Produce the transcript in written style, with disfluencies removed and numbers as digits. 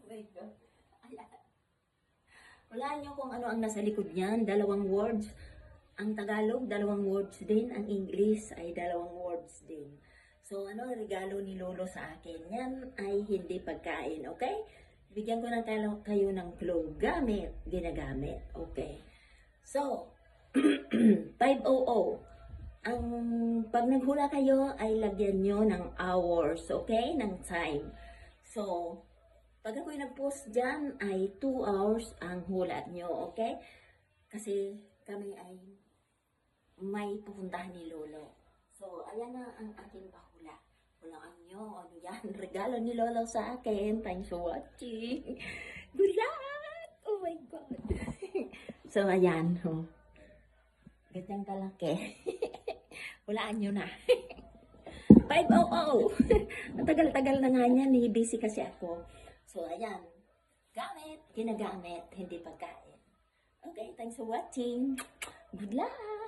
my God. Ayan. Walaan nyo kung ano ang nasa likod niyan. Dalawang words. Ang Tagalog, dalawang words din. Ang English ay dalawang words din. So, ano ang regalo ni Lolo sa akin? Yan ay hindi pagkain, okay? Bigyan ko ng kayo ng clue. Gamit, ginagamit. Okay. So, 500. Ang pag naghula kayo ay lagyan nyo ng hours, okay? Ng time. So, pag ako'y nag-post dyan ay 2 hours ang hula nyo, okay? Kasi kami ay may pupuntahan ni Lolo. So, ayan na ang aking pahula. Hulaan nyo, ano yan? Regalo ni Lolo sa akin. Thanks for watching. Good luck! Oh my God! So, ayan. Oh. Ganyang kalaki. Hulaan nyo na. 500! Ang tagal-tagal na nga niyan. Busy kasi ako. So, ayan. Gamit. Ginagamit. Hindi pagkain. Okay, thanks for watching. Good luck!